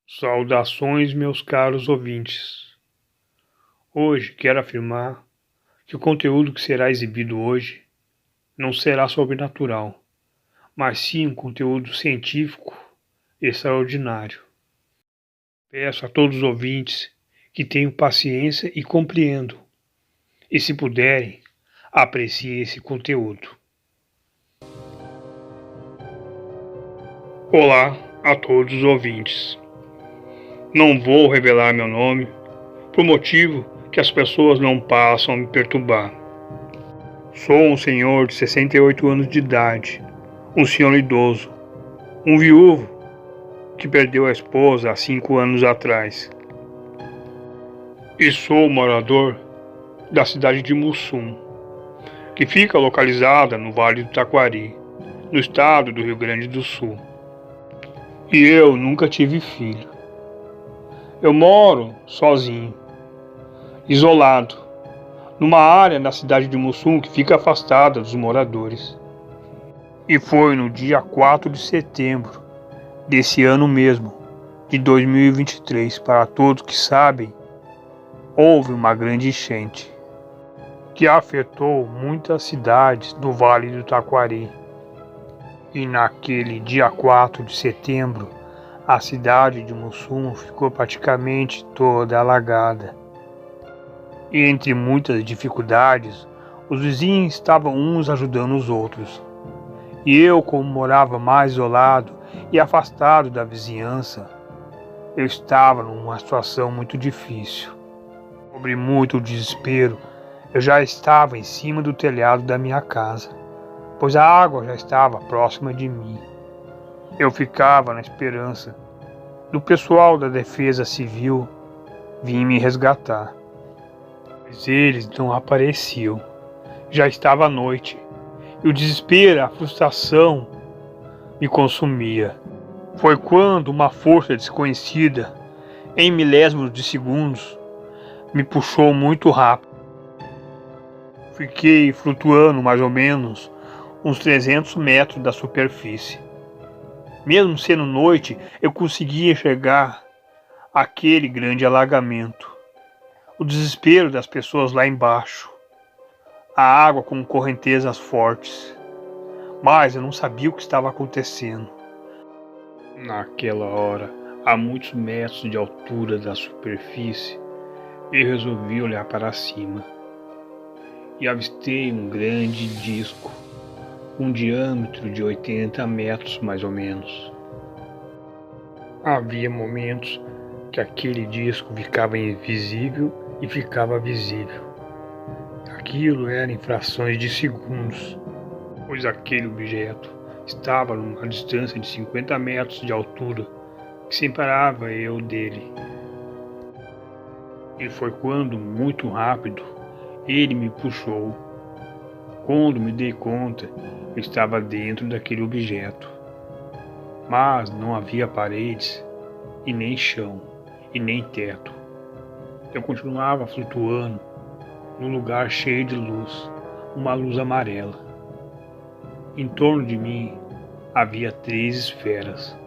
Saudações, meus caros ouvintes. Hoje quero afirmar que o conteúdo que será exibido hoje não será sobrenatural, mas sim um conteúdo científico extraordinário. Peço a todos os ouvintes que tenham paciência e compreendam, e se puderem, apreciem esse conteúdo. Olá a todos os ouvintes. Não vou revelar meu nome, por motivo que as pessoas não passam a me perturbar. Sou um senhor de 68 anos de idade, um senhor idoso, um viúvo que perdeu a esposa há 5 anos atrás. E sou morador da cidade de Mussum, que fica localizada no Vale do Taquari, no estado do Rio Grande do Sul. E eu nunca tive filho. Eu moro sozinho, isolado, numa área na cidade de Mussum que fica afastada dos moradores. E foi no dia 4 de setembro desse ano mesmo, de 2023, para todos que sabem, houve uma grande enchente que afetou muitas cidades do Vale do Taquari. E naquele dia 4 de setembro, a cidade de Mussum ficou praticamente toda alagada. E entre muitas dificuldades, os vizinhos estavam uns ajudando os outros. E eu, como morava mais isolado e afastado da vizinhança, eu estava numa situação muito difícil. Sobre muito desespero, eu já estava em cima do telhado da minha casa, pois a água já estava próxima de mim. Eu ficava na esperança do pessoal da Defesa Civil vir me resgatar. Mas eles não apareciam. Já estava noite, e o desespero, a frustração me consumia. Foi quando uma força desconhecida, em milésimos de segundos, me puxou muito rápido. Fiquei flutuando mais ou menos uns 300 metros da superfície. Mesmo sendo noite, eu conseguia enxergar aquele grande alagamento. O desespero das pessoas lá embaixo. A água com correntezas fortes. Mas eu não sabia o que estava acontecendo. Naquela hora, a muitos metros de altura da superfície, eu resolvi olhar para cima e avistei um grande disco, com um diâmetro de 80 metros mais ou menos. Havia momentos que aquele disco ficava invisível e ficava visível. Aquilo era em frações de segundos, pois aquele objeto estava numa distância de 50 metros de altura que separava eu dele. E foi quando, muito rápido, ele me puxou. Quando me dei conta, eu estava dentro daquele objeto. Mas não havia paredes, e nem chão, e nem teto. Eu continuava flutuando num lugar cheio de luz, uma luz amarela. Em torno de mim havia 3 esferas,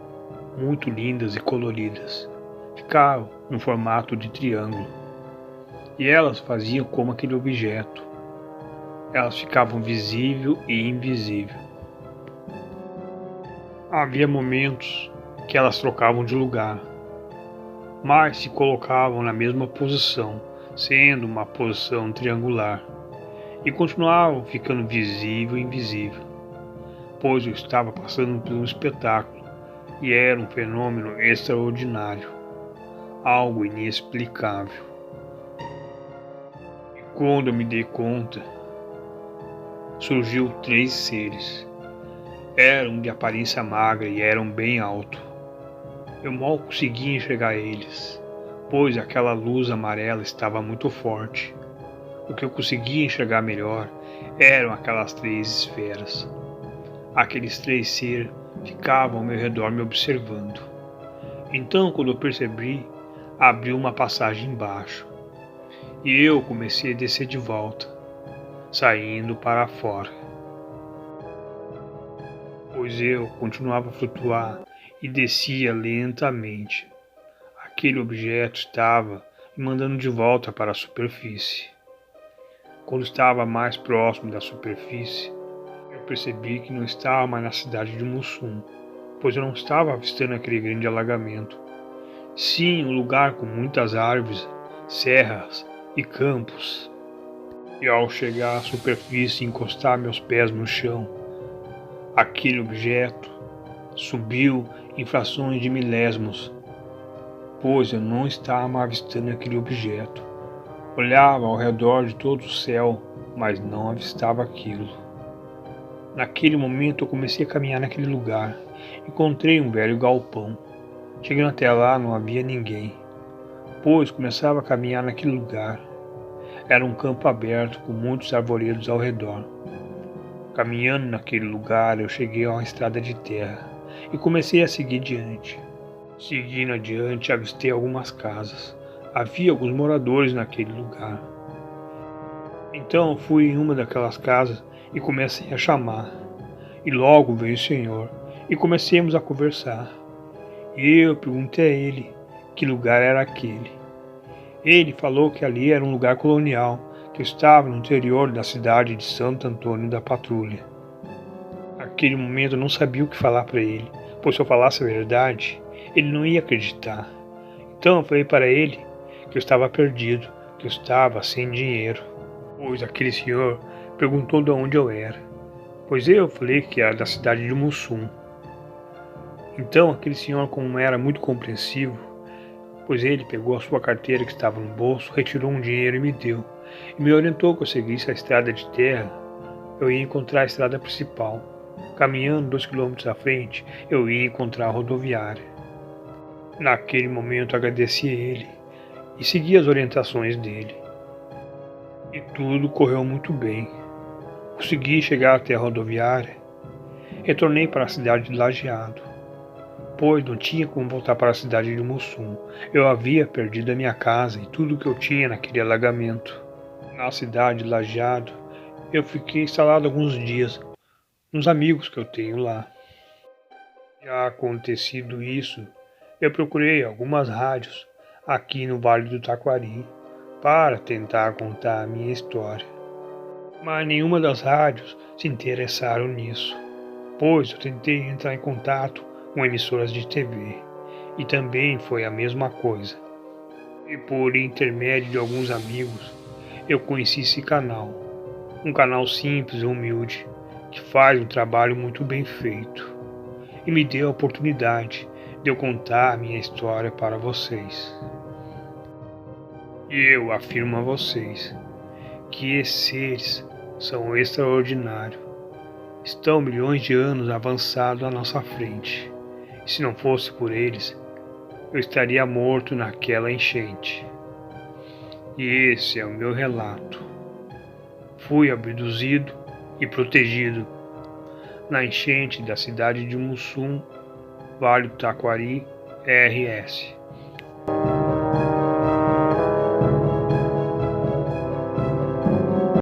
muito lindas e coloridas. Ficavam no formato de triângulo. E elas faziam como aquele objeto. Elas ficavam visível e invisível. Havia momentos que elas trocavam de lugar, mas se colocavam na mesma posição, sendo uma posição triangular, e continuavam ficando visível e invisível, pois eu estava passando por um espetáculo e era um fenômeno extraordinário, algo inexplicável. E quando eu me dei conta, surgiu 3 seres. Eram de aparência magra e eram bem altos. Eu mal conseguia enxergar eles, pois aquela luz amarela estava muito forte. O que eu conseguia enxergar melhor eram aquelas 3 esferas. Aqueles 3 seres ficavam ao meu redor me observando. Então, quando eu percebi, abriu uma passagem embaixo. E eu comecei a descer de volta, saindo para fora. Pois eu continuava a flutuar e descia lentamente, Aquele objeto estava me mandando de volta para a superfície. Quando estava mais próximo da superfície, eu percebi que não estava mais na cidade de Mussum, pois eu não estava avistando aquele grande alagamento. Sim, um lugar com muitas árvores, serras e campos. E ao chegar à superfície e encostar meus pés no chão, aquele objeto subiu em frações de milésimos, pois eu não estava avistando aquele objeto. Olhava ao redor de todo o céu, mas não avistava aquilo. Naquele momento eu comecei a caminhar naquele lugar. Encontrei um velho galpão. Chegando até lá não havia ninguém, pois começava a caminhar naquele lugar. Era um campo aberto com muitos arvoredos ao redor. Caminhando naquele lugar eu cheguei a uma estrada de terra e comecei a seguir diante. Seguindo adiante avistei algumas casas. Havia alguns moradores naquele lugar. Então fui em uma daquelas casas e comecei a chamar. E logo veio o Senhor e comecemos a conversar. E eu perguntei a ele que lugar era aquele. Ele falou que ali era um lugar colonial, que estava no interior da cidade de Santo Antônio da Patrulha. Naquele momento eu não sabia o que falar para ele, pois se eu falasse a verdade, ele não ia acreditar. Então eu falei para ele que eu estava perdido, que eu estava sem dinheiro, pois aquele senhor perguntou de onde eu era, pois eu falei que era da cidade de Mussum. Então aquele senhor, como era muito compreensivo, pois ele pegou a sua carteira que estava no bolso, retirou um dinheiro e me deu, e me orientou que eu seguisse a estrada de terra, eu ia encontrar a estrada principal. Caminhando 2 quilômetros à frente, eu ia encontrar a rodoviária. Naquele momento agradeci a ele e segui as orientações dele. E tudo correu muito bem. Consegui chegar até a rodoviária. Retornei para a cidade de Lajeado, pois não tinha como voltar para a cidade de Mussum. Eu havia perdido a minha casa e tudo que eu tinha naquele alagamento. Na cidade de Lajeado, eu fiquei instalado alguns dias, uns amigos que eu tenho lá. Já acontecido isso, eu procurei algumas rádios aqui no Vale do Taquari para tentar contar a minha história. Mas nenhuma das rádios se interessaram nisso, pois eu tentei entrar em contato com emissoras de TV e também foi a mesma coisa. E por intermédio de alguns amigos, eu conheci esse canal, um canal simples e humilde que faz um trabalho muito bem feito e me deu a oportunidade de eu contar a minha história para vocês. E eu afirmo a vocês que esses seres são extraordinários. Estão milhões de anos avançados à nossa frente. E se não fosse por eles, eu estaria morto naquela enchente. E esse é o meu relato. Fui abduzido e protegido na enchente da cidade de Mussum, Vale do Taquari, RS.